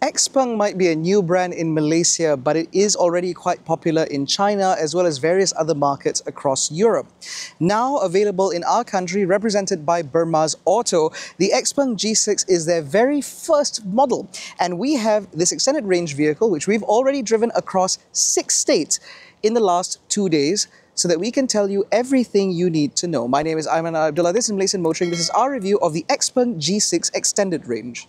Xpeng might be a new brand in Malaysia, but it is already quite popular in China as well as various other markets across Europe. Now available in our country, represented by Burma's Auto, the Xpeng G6 is their very first model. And we have this extended range vehicle, which we've already driven across 6 states in the last 2 days, so that we can tell you everything you need to know. My name is AIMAN ABDULLAH. This is Malaysian Motoring. This is our review of the Xpeng G6 extended range.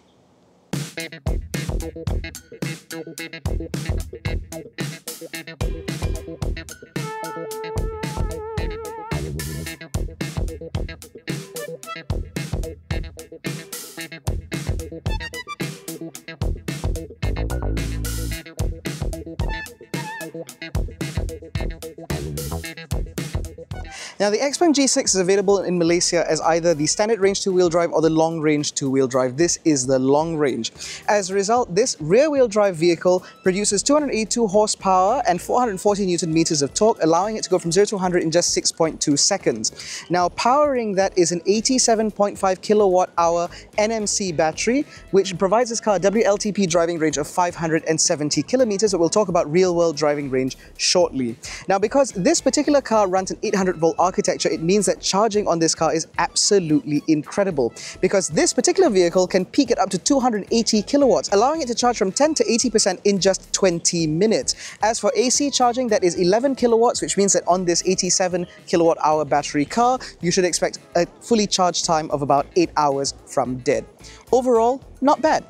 Now, the Xpeng G6 is available in Malaysia as either the standard range two-wheel drive or the long-range two-wheel drive. This is the long range. As a result, this rear-wheel drive vehicle produces 282 horsepower and 440 Newton meters of torque, allowing it to go from 0 to 100 in just 6.2 seconds. Now, powering that is an 87.5 kilowatt-hour NMC battery, which provides this car a WLTP driving range of 570 kilometers, but we'll talk about real-world driving range shortly. Now, because this particular car runs an 800-volt architecture, it means that charging on this car is absolutely incredible, because this particular vehicle can peak at up to 280 kilowatts, allowing it to charge from 10 to 80% in just 20 minutes. As for AC charging, that is 11 kilowatts, which means that on this 87 kilowatt hour battery car, you should expect a fully charged time of about 8 hours from dead. Overall, not bad.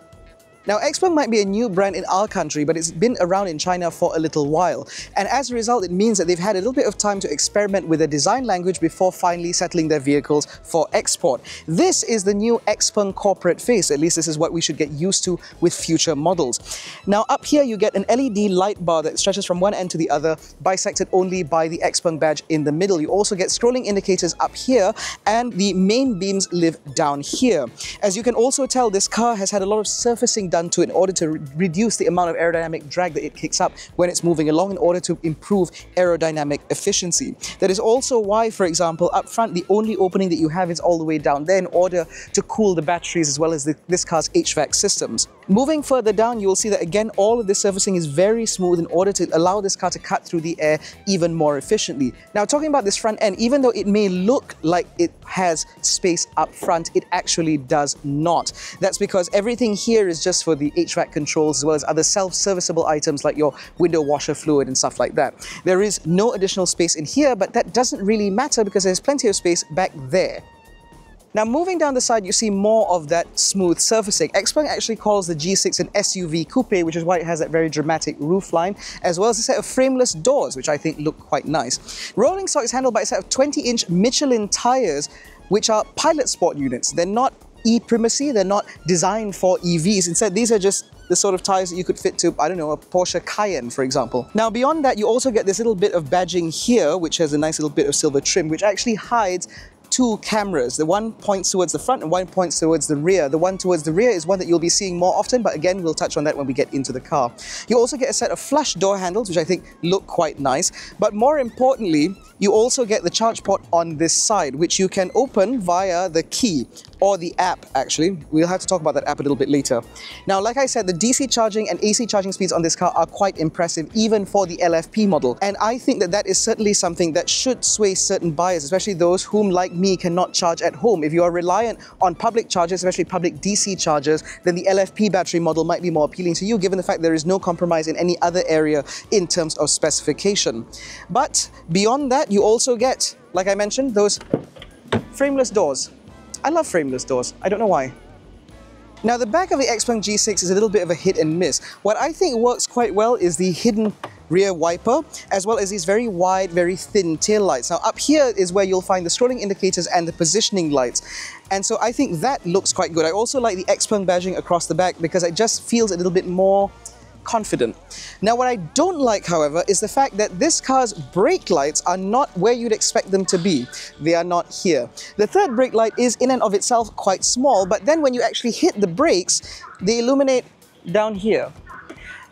Now, Xpeng might be a new brand in our country, but it's been around in China for a little while. And as a result, it means that they've had a little bit of time to experiment with their design language before finally settling their vehicles for export. This is the new Xpeng corporate face. At least this is what we should get used to with future models. Now, up here, you get an LED light bar that stretches from one end to the other, bisected only by the Xpeng badge in the middle. You also get scrolling indicators up here, and the main beams live down here. As you can also tell, this car has had a lot of surfacing done to in order to reduce the amount of aerodynamic drag that it kicks up when it's moving along, in order to improve aerodynamic efficiency. That is also why, for example, up front, the only opening that you have is all the way down there in order to cool the batteries as well as this car's HVAC systems. Moving further down, you will see that again, all of this surfacing is very smooth in order to allow this car to cut through the air even more efficiently. Now, talking about this front end, even though it may look like it has space up front, it actually does not. That's because everything here is just for the HVAC controls as well as other self-serviceable items like your window washer fluid and stuff like that. There is no additional space in here, but that doesn't really matter because there's plenty of space back there. Now, moving down the side, you see more of that smooth surfacing. Xpeng actually calls the G6 an SUV coupe, which is why it has that very dramatic roofline, as well as a set of frameless doors, which I think look quite nice. Rolling stock is handled by a set of 20-inch Michelin tires, which are pilot sport units. They're not e-primacy, they're not designed for EVs. Instead, these are just the sort of tires that you could fit to, I don't know, a Porsche Cayenne, for example. Now, beyond that, you also get this little bit of badging here, which has a nice little bit of silver trim, which actually hides two cameras. The one points towards the front and one points towards the rear. The one towards the rear is one that you'll be seeing more often, but again, we'll touch on that when we get into the car. You also get a set of flush door handles, which I think look quite nice. But more importantly, you also get the charge port on this side, which you can open via the key, or the app, actually. We'll have to talk about that app a little bit later. Now, like I said, the DC charging and AC charging speeds on this car are quite impressive, even for the LFP model. And I think that that is certainly something that should sway certain buyers, especially those whom, like me, cannot charge at home. If you are reliant on public chargers, especially public DC chargers, then the LFP battery model might be more appealing to you, given the fact there is no compromise in any other area in terms of specification. But beyond that, you also get, like I mentioned, those frameless doors. I love frameless doors. I don't know why. Now, the back of the Xpeng G6 is a little bit of a hit and miss. What I think works quite well is the hidden rear wiper, as well as these very wide, very thin tail lights. Now, up here is where you'll find the scrolling indicators and the positioning lights. And so I think that looks quite good. I also like the Xpeng badging across the back because it just feels a little bit more confident. Now, what I don't like, however, is the fact that this car's brake lights are not where you'd expect them to be. They are not here. The third brake light is in and of itself quite small, but then when you actually hit the brakes, they illuminate down here.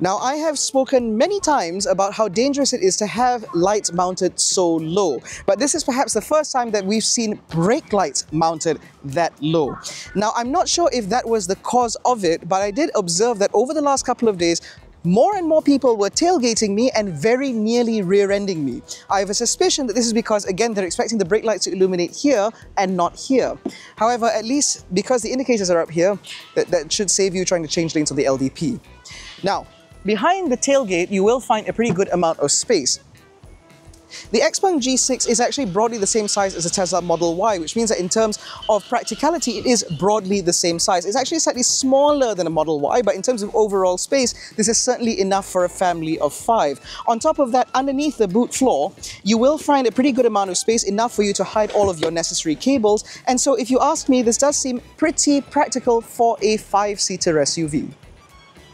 Now, I have spoken many times about how dangerous it is to have lights mounted so low, but this is perhaps the first time that we've seen brake lights mounted that low. Now, I'm not sure if that was the cause of it, but I did observe that over the last couple of days, more and more people were tailgating me and very nearly rear-ending me. I have a suspicion that this is because, again, they're expecting the brake lights to illuminate here and not here. However, at least because the indicators are up here, that should save you trying to change lanes on the LDP. Now, behind the tailgate, you will find a pretty good amount of space. The Xpeng G6 is actually broadly the same size as the Tesla Model Y, which means that in terms of practicality, it is broadly the same size. It's actually slightly smaller than a Model Y, but in terms of overall space, this is certainly enough for a family of 5. On top of that, underneath the boot floor, you will find a pretty good amount of space, enough for you to hide all of your necessary cables. And so if you ask me, this does seem pretty practical for a 5-seater SUV.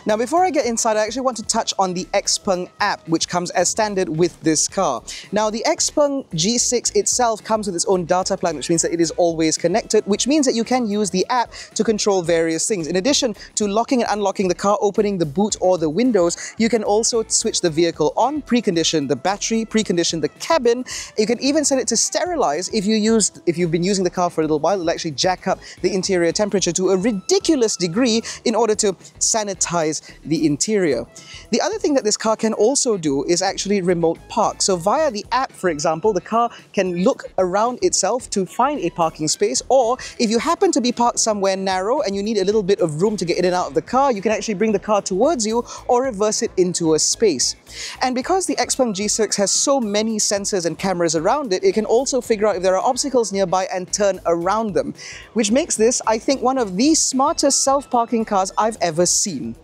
Now, before I get inside, I actually want to touch on the Xpeng app, which comes as standard with this car. Now, the Xpeng G6 itself comes with its own data plan, which means that it is always connected, which means that you can use the app to control various things. In addition to locking and unlocking the car, opening the boot or the windows, you can also switch the vehicle on, precondition the battery, precondition the cabin. You can even set it to sterilize if you've been using the car for a little while. It'll actually jack up the interior temperature to a ridiculous degree in order to sanitize the interior. The other thing that this car can also do is actually remote park. So via the app, for example, the car can look around itself to find a parking space, or if you happen to be parked somewhere narrow and you need a little bit of room to get in and out of the car, you can actually bring the car towards you or reverse it into a space. And because the Xpeng G6 has so many sensors and cameras around it, it can also figure out if there are obstacles nearby and turn around them, which makes this, I think, one of the smartest self-parking cars I've ever seen.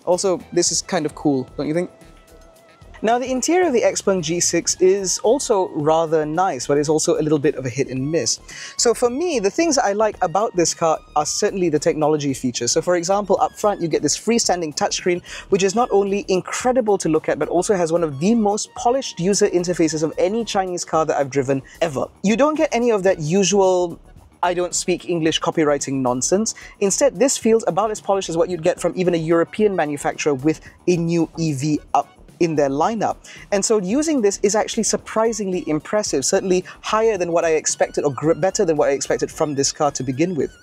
Also, this is kind of cool, don't you think? Now, the interior of the Xpeng G6 is also rather nice, but it's also a little bit of a hit and miss. So for me, the things that I like about this car are certainly the technology features. So for example, up front, you get this freestanding touchscreen, which is not only incredible to look at, but also has one of the most polished user interfaces of any Chinese car that I've driven ever. You don't get any of that usual I don't speak English copywriting nonsense. Instead, this feels about as polished as what you'd get from even a European manufacturer with a new EV up in their lineup. And so using this is actually surprisingly impressive, certainly higher than what I expected, or better than what I expected from this car to begin with.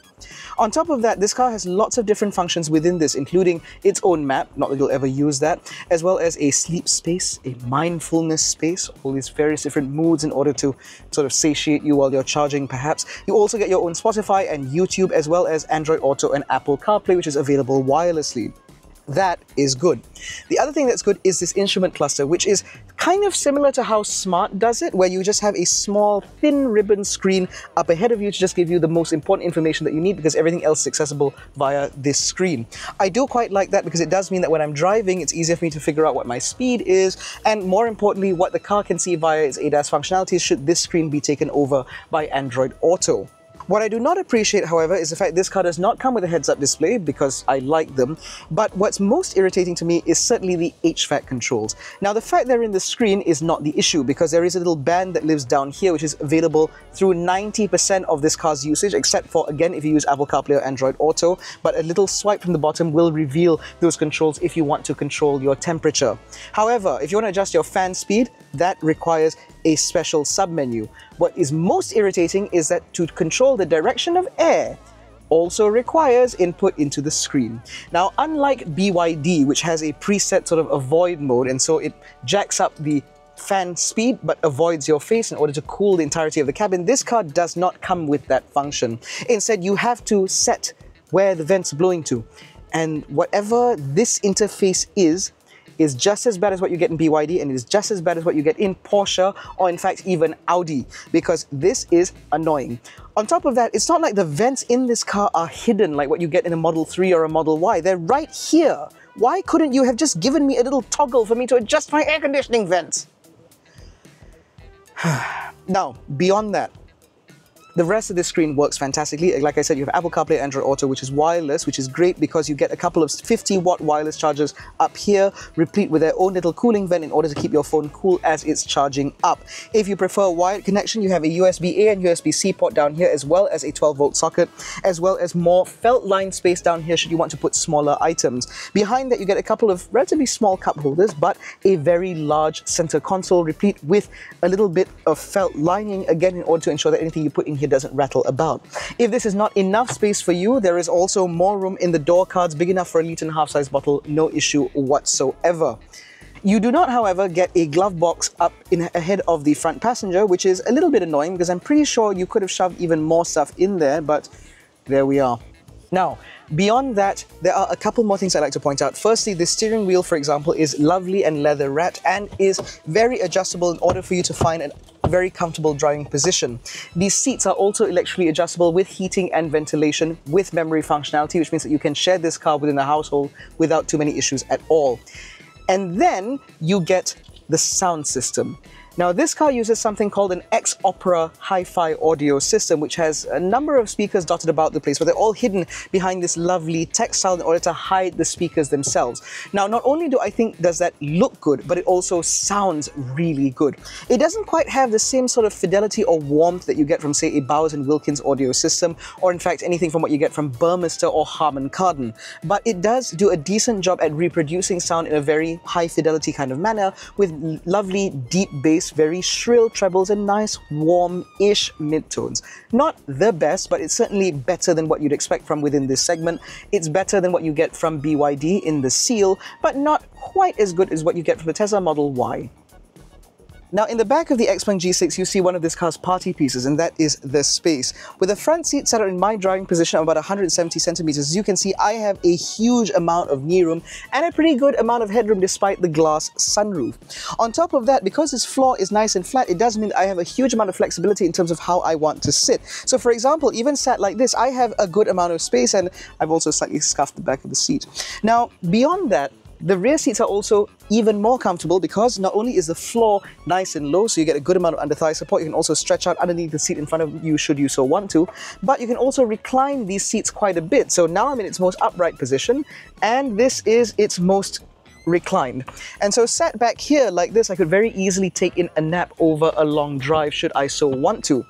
On top of that, this car has lots of different functions within this, including its own map, not that you'll ever use that, as well as a sleep space, a mindfulness space, all these various different moods in order to sort of satiate you while you're charging perhaps. You also get your own Spotify and YouTube, as well as Android Auto and Apple CarPlay, which is available wirelessly. That is good. The other thing that's good is this instrument cluster, which is kind of similar to how Smart does it, where you just have a small, thin ribbon screen up ahead of you to just give you the most important information that you need, because everything else is accessible via this screen. I do quite like that because it does mean that when I'm driving, it's easier for me to figure out what my speed is, and more importantly, what the car can see via its ADAS functionalities should this screen be taken over by Android Auto. What I do not appreciate, however, is the fact this car does not come with a heads-up display, because I like them, but what's most irritating to me is certainly the HVAC controls. Now, the fact they're in the screen is not the issue, because there is a little band that lives down here, which is available through 90% of this car's usage, except for, again, if you use Apple CarPlay or Android Auto, but a little swipe from the bottom will reveal those controls if you want to control your temperature. However, if you want to adjust your fan speed, that requires a special submenu. What is most irritating is that to control the direction of air also requires input into the screen. Now, unlike BYD, which has a preset sort of avoid mode, and so it jacks up the fan speed but avoids your face in order to cool the entirety of the cabin, this car does not come with that function. Instead, you have to set where the vent's blowing to, and whatever this interface is just as bad as what you get in BYD, and it is just as bad as what you get in Porsche, or in fact even Audi, because this is annoying. On top of that, it's not like the vents in this car are hidden like what you get in a Model 3 or a Model Y. They're right here. Why couldn't you have just given me a little toggle for me to adjust my air conditioning vents? Now, beyond that, The rest of the screen works fantastically. Like I said, you have Apple CarPlay, Android Auto, which is wireless, which is great because you get a couple of 50-watt wireless chargers up here, replete with their own little cooling vent in order to keep your phone cool as it's charging up. If you prefer a wired connection, you have a USB-A and USB-C port down here, as well as a 12-volt socket, as well as more felt line space down here should you want to put smaller items. Behind that, you get a couple of relatively small cup holders, but a very large center console, replete with a little bit of felt lining, again, in order to ensure that anything you put in here doesn't rattle about. If this is not enough space for you, there is also more room in the door cards, big enough for a 1.5 litre size bottle, no issue whatsoever. You do not, however, get a glove box up ahead of the front passenger, which is a little bit annoying because I'm pretty sure you could have shoved even more stuff in there, but there we are. Now, beyond that, there are a couple more things I'd like to point out. Firstly, the steering wheel, for example, is lovely and leather wrapped and is very adjustable in order for you to find a very comfortable driving position. These seats are also electrically adjustable with heating and ventilation with memory functionality, which means that you can share this car within the household without too many issues at all. And then you get the sound system. Now, this car uses something called an X-Opera hi-fi audio system, which has a number of speakers dotted about the place, but they're all hidden behind this lovely textile in order to hide the speakers themselves. Now, not only do I think does that look good, but it also sounds really good. It doesn't quite have the same sort of fidelity or warmth that you get from, say, a Bowers & Wilkins audio system, or in fact, anything from what you get from Burmester or Harman Kardon. But it does do a decent job at reproducing sound in a very high fidelity kind of manner, with lovely deep bass, very shrill trebles and nice warm-ish midtones. Not the best, but it's certainly better than what you'd expect from within this segment. It's better than what you get from BYD in the Seal, but not quite as good as what you get from the Tesla Model Y. Now, in the back of the Xpeng G6, you see one of this car's party pieces, and that is the space. With the front seat set in my driving position of about 170 centimeters, as you can see, I have a huge amount of knee room and a pretty good amount of headroom despite the glass sunroof. On top of that, because this floor is nice and flat, it does mean that I have a huge amount of flexibility in terms of how I want to sit. So, for example, even sat like this, I have a good amount of space, and I've also slightly scuffed the back of the seat. Now, beyond that, the rear seats are also even more comfortable because not only is the floor nice and low, so you get a good amount of under-thigh support, you can also stretch out underneath the seat in front of you should you so want to, but you can also recline these seats quite a bit. So now I'm in its most upright position, and this is its most reclined. And so sat back here like this, I could very easily take in a nap over a long drive should I so want to.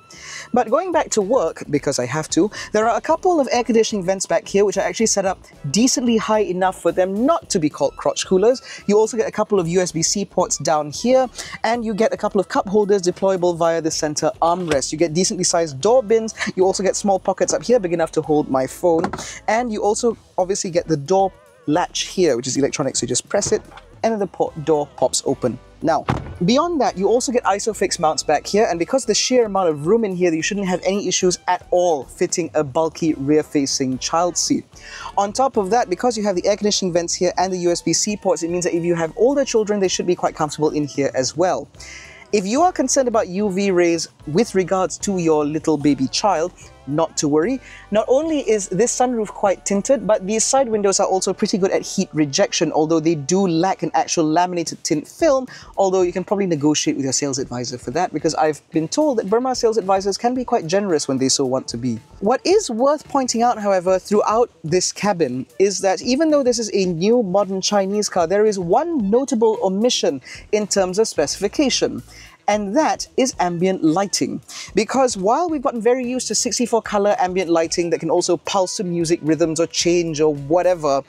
But going back to work, because I have to, there are a couple of air conditioning vents back here which are actually set up decently high enough for them not to be called crotch coolers. You also get a couple of USB-C ports down here, and you get a couple of cup holders deployable via the center armrest. You get decently sized door bins. You also get small pockets up here big enough to hold my phone, and you also obviously get the door latch here, which is electronic, so you just press it and then the door pops open. Now, beyond that, you also get ISOFIX mounts back here, and because of the sheer amount of room in here, you shouldn't have any issues at all fitting a bulky rear-facing child seat. On top of that, because you have the air conditioning vents here and the USB-C ports, it means that if you have older children, they should be quite comfortable in here as well. If you are concerned about UV rays with regards to your little baby child, not to worry. Not only is this sunroof quite tinted, but these side windows are also pretty good at heat rejection, although they do lack an actual laminated tint film, although you can probably negotiate with your sales advisor for that, because I've been told that Burma sales advisors can be quite generous when they so want to be. What is worth pointing out, however, throughout this cabin is that even though this is a new modern Chinese car, there is one notable omission in terms of specification. And that is ambient lighting. Because while we've gotten very used to 64 color ambient lighting that can also pulse to music rhythms or change or whatever,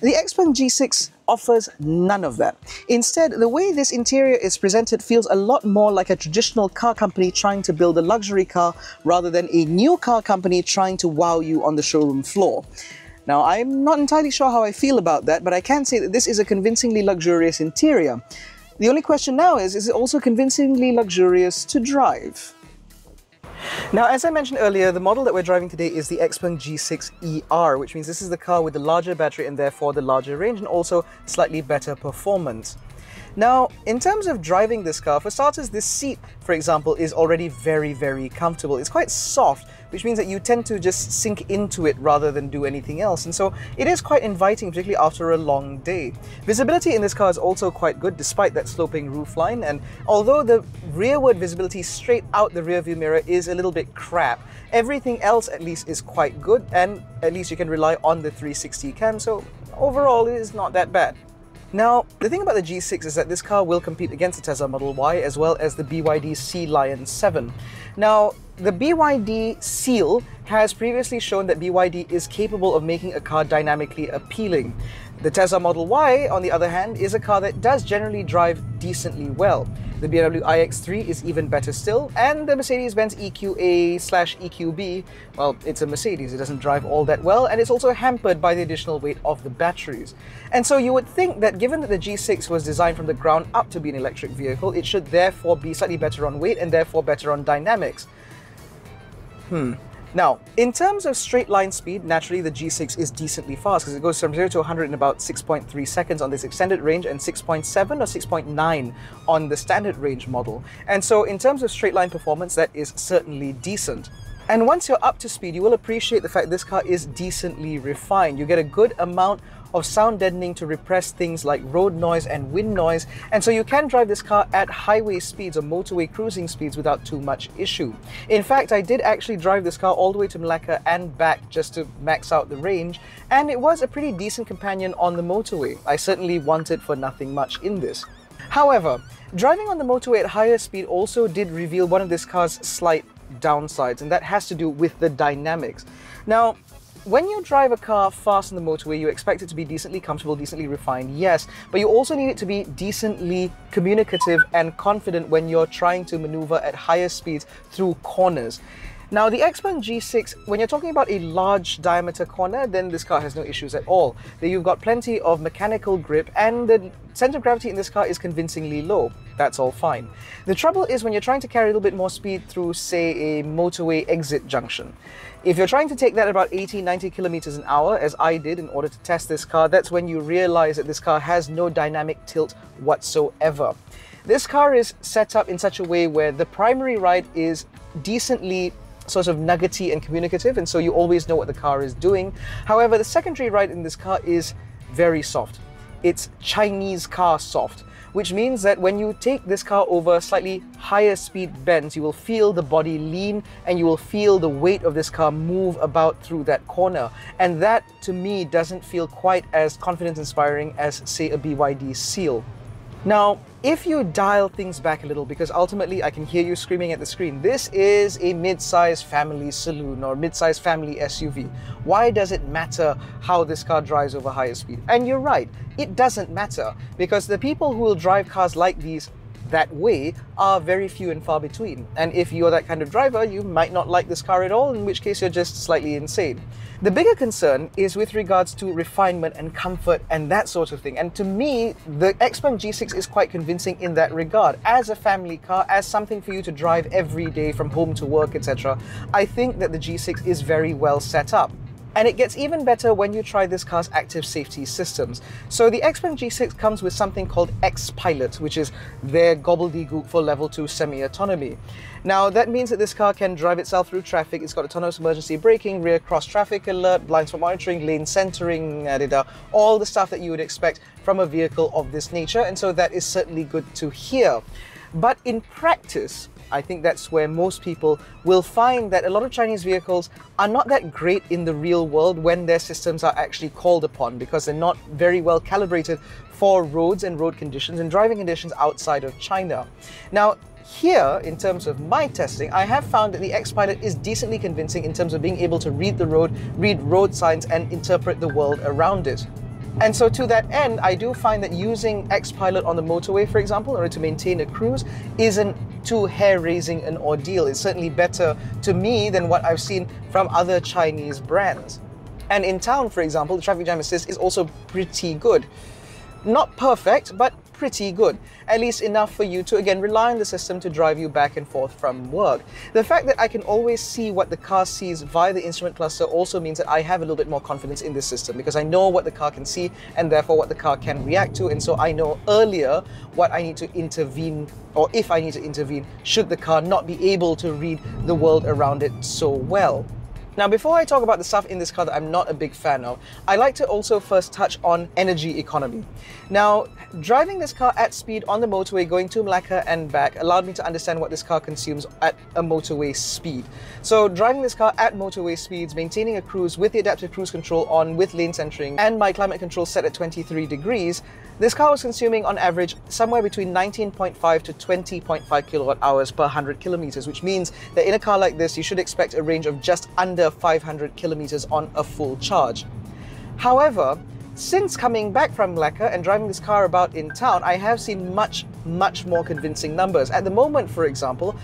the Xpeng G6 offers none of that. Instead, the way this interior is presented feels a lot more like a traditional car company trying to build a luxury car rather than a new car company trying to wow you on the showroom floor. Now, I'm not entirely sure how I feel about that, but I can say that this is a convincingly luxurious interior. The only question now is it also convincingly luxurious to drive? Now, as I mentioned earlier, the model that we're driving today is the Xpeng G6 ER, which means this is the car with the larger battery and therefore the larger range and also slightly better performance. Now, in terms of driving this car, for starters, this seat, for example, is already very, very comfortable. It's quite soft, which means that you tend to just sink into it rather than do anything else. And so it is quite inviting, particularly after a long day. Visibility in this car is also quite good despite that sloping roofline. And although the rearward visibility straight out the rear view mirror is a little bit crap, everything else at least is quite good, and at least you can rely on the 360 cam. So overall, it is not that bad. Now, the thing about the G6 is that this car will compete against the Tesla Model Y as well as the BYD Sea Lion 7. Now, the BYD Seal has previously shown that BYD is capable of making a car dynamically appealing. The Tesla Model Y, on the other hand, is a car that does generally drive decently well. The BMW iX3 is even better still, and the Mercedes-Benz EQA/EQB, well, it's a Mercedes, it doesn't drive all that well, and it's also hampered by the additional weight of the batteries. And so you would think that given that the G6 was designed from the ground up to be an electric vehicle, it should therefore be slightly better on weight and therefore better on dynamics. Now, in terms of straight line speed, naturally the G6 is decently fast because it goes from 0 to 100 in about 6.3 seconds on this extended range and 6.7 or 6.9 on the standard range model. And so in terms of straight line performance, that is certainly decent. And once you're up to speed, you will appreciate the fact this car is decently refined. You get a good amount of sound deadening to repress things like road noise and wind noise, and so you can drive this car at highway speeds or motorway cruising speeds without too much issue. In fact, I did actually drive this car all the way to Malacca and back just to max out the range, and it was a pretty decent companion on the motorway. I certainly wanted for nothing much in this. However, driving on the motorway at higher speed also did reveal one of this car's slight downsides, and that has to do with the dynamics. Now, when you drive a car fast on the motorway, you expect it to be decently comfortable, decently refined, yes, but you also need it to be decently communicative and confident when you're trying to maneuver at higher speeds through corners. Now, the Xpeng G6, when you're talking about a large diameter corner, then this car has no issues at all. You've got plenty of mechanical grip, and the center of gravity in this car is convincingly low. That's all fine. The trouble is when you're trying to carry a little bit more speed through, say, a motorway exit junction. If you're trying to take that at about 80-90 kilometers an hour, as I did in order to test this car, that's when you realize that this car has no dynamic tilt whatsoever. This car is set up in such a way where the primary ride is decently sort of nuggety and communicative, and so you always know what the car is doing. However, the secondary ride in this car is very soft. It's Chinese car soft, which means that when you take this car over slightly higher speed bends, you will feel the body lean and you will feel the weight of this car move about through that corner. And that, to me, doesn't feel quite as confidence-inspiring as, say, a BYD Seal. Now, if you dial things back a little, because ultimately I can hear you screaming at the screen, this is a mid-size family saloon or mid-size family SUV. Why does it matter how this car drives over higher speed? And you're right, it doesn't matter, because the people who will drive cars like these that way are very few and far between. And if you're that kind of driver, you might not like this car at all, in which case you're just slightly insane. The bigger concern is with regards to refinement and comfort and that sort of thing. And to me, the Xpeng G6 is quite convincing in that regard. As a family car, as something for you to drive every day from home to work, etc., I think that the G6 is very well set up. And it gets even better when you try this car's active safety systems. So the Xpeng G6 comes with something called X-Pilot, which is their gobbledygook for level 2 semi-autonomy. Now, that means that this car can drive itself through traffic. It's got autonomous emergency braking, rear cross traffic alert, blind spot monitoring, lane centering, all the stuff that you would expect from a vehicle of this nature. And so that is certainly good to hear. But in practice, I think that's where most people will find that a lot of Chinese vehicles are not that great in the real world when their systems are actually called upon, because they're not very well calibrated for roads and road conditions and driving conditions outside of China. Now, here, in terms of my testing, I have found that the X-Pilot is decently convincing in terms of being able to read the road, read road signs, and interpret the world around it. And so to that end, I do find that using X-Pilot on the motorway, for example, in order to maintain a cruise, isn't too hair-raising an ordeal. It's certainly better to me than what I've seen from other Chinese brands. And in town, for example, the traffic jam assist is also pretty good. Not perfect, but pretty good, at least enough for you to again rely on the system to drive you back and forth from work. The fact that I can always see what the car sees via the instrument cluster also means that I have a little bit more confidence in this system, because I know what the car can see and therefore what the car can react to, and so I know earlier what I need to intervene, or if I need to intervene should the car not be able to read the world around it so well. Now, before I talk about the stuff in this car that I'm not a big fan of, I like to also first touch on energy economy. Now, driving this car at speed on the motorway going to Malacca and back allowed me to understand what this car consumes at a motorway speed. So driving this car at motorway speeds, maintaining a cruise with the adaptive cruise control on with lane centering and my climate control set at 23 degrees, this car was consuming on average somewhere between 19.5 to 20.5 kilowatt hours per 100 kilometers, which means that in a car like this, you should expect a range of just under 500 kilometers on a full charge. However, since coming back from Malacca and driving this car about in town, I have seen much more convincing numbers. At the moment, for example,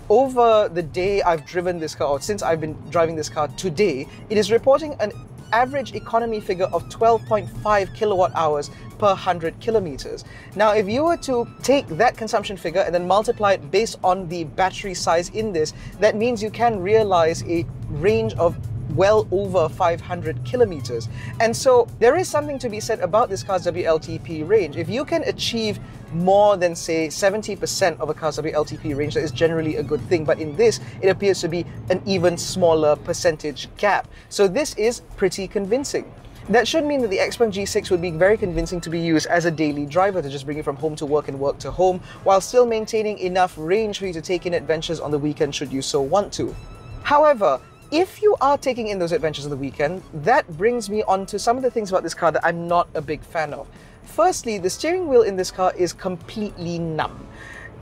over the day I've driven this car, or since I've been driving this car today, it is reporting an average economy figure of 12.5 kilowatt hours per 100 kilometers. Now, if you were to take that consumption figure and then multiply it based on the battery size in this, that means you can realize a range of well over 500 kilometers. And so there is something to be said about this car's WLTP range. If you can achieve more than, say, 70% of a car's WLTP range, that is generally a good thing. But in this, it appears to be an even smaller percentage gap. So this is pretty convincing. That should mean that the Xpeng G6 would be very convincing to be used as a daily driver, to just bring you from home to work and work to home, while still maintaining enough range for you to take in adventures on the weekend should you so want to. However, if you are taking in those adventures on the weekend, that brings me on to some of the things about this car that I'm not a big fan of. Firstly, the steering wheel in this car is completely numb.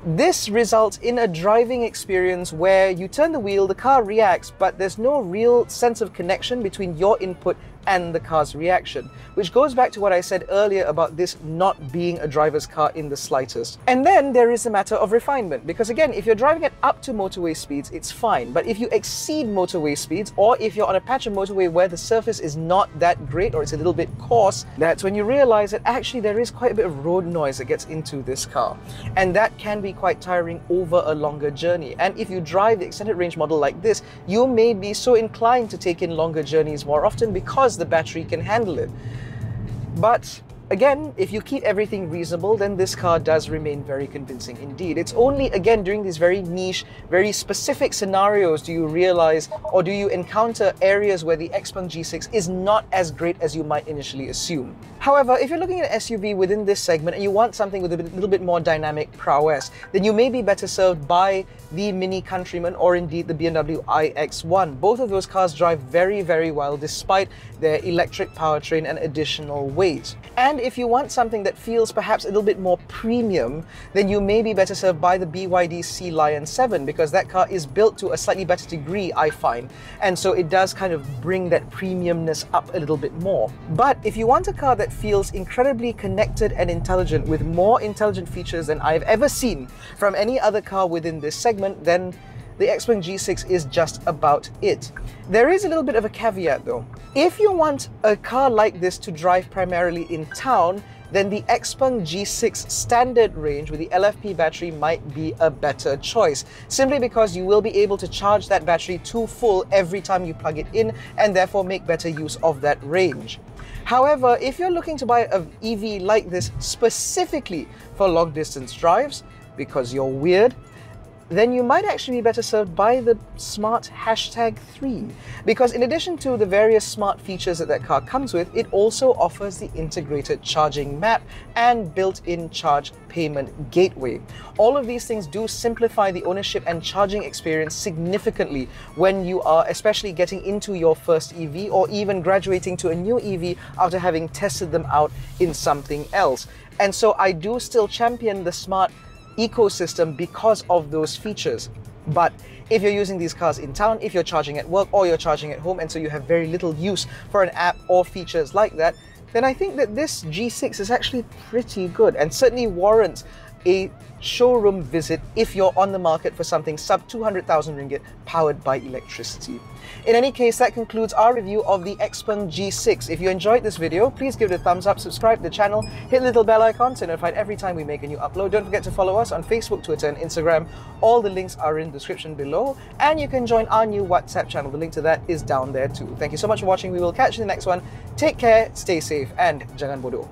This results in a driving experience where you turn the wheel, the car reacts, but there's no real sense of connection between your input and the car's reaction, which goes back to what I said earlier about this not being a driver's car in the slightest. And then there is a matter of refinement, because again, if you're driving it up to motorway speeds, it's fine. But if you exceed motorway speeds, or if you're on a patch of motorway where the surface is not that great or it's a little bit coarse, that's when you realize that actually there is quite a bit of road noise that gets into this car. And that can be quite tiring over a longer journey. And if you drive the extended range model like this, you may be so inclined to take in longer journeys more often because the battery can handle it. But again, if you keep everything reasonable, then this car does remain very convincing indeed. It's only, again, during these very niche, very specific scenarios do you realize, or do you encounter areas where the Xpeng G6 is not as great as you might initially assume. However, if you're looking at an SUV within this segment and you want something with a little bit more dynamic prowess, then you may be better served by the Mini Countryman or indeed the BMW iX1. Both of those cars drive very well despite their electric powertrain and additional weight. And if you want something that feels perhaps a little bit more premium, then you may be better served by the BYD Sea Lion 7, because that car is built to a slightly better degree, I find. And so it does kind of bring that premiumness up a little bit more. But if you want a car that feels incredibly connected and intelligent, with more intelligent features than I've ever seen from any other car within this segment, then the Xpeng G6 is just about it. There is a little bit of a caveat though. If you want a car like this to drive primarily in town, then the Xpeng G6 standard range with the LFP battery might be a better choice, simply because you will be able to charge that battery to full every time you plug it in and therefore make better use of that range. However, if you're looking to buy an EV like this specifically for long distance drives, because you're weird, then you might actually be better served by the Smart #3, because in addition to the various smart features that car comes with, it also offers the integrated charging map and built-in charge payment gateway. All of these things do simplify the ownership and charging experience significantly when you are especially getting into your first EV, or even graduating to a new EV after having tested them out in something else. And so I do still champion the Smart ecosystem because of those features. But if you're using these cars in town, if you're charging at work or you're charging at home, and so you have very little use for an app or features like that, then I think that this G6 is actually pretty good and certainly warrants a showroom visit if you're on the market for something sub 200,000 ringgit powered by electricity. In any case, that concludes our review of the Xpeng G6. If you enjoyed this video, please give it a thumbs up, subscribe to the channel, hit the little bell icon to be notified every time we make a new upload. Don't forget to follow us on Facebook, Twitter and Instagram. All the links are in the description below, and you can join our new WhatsApp channel. The link to that is down there too. Thank you so much for watching. We will catch you in the next one. Take care, stay safe, and jangan bodoh.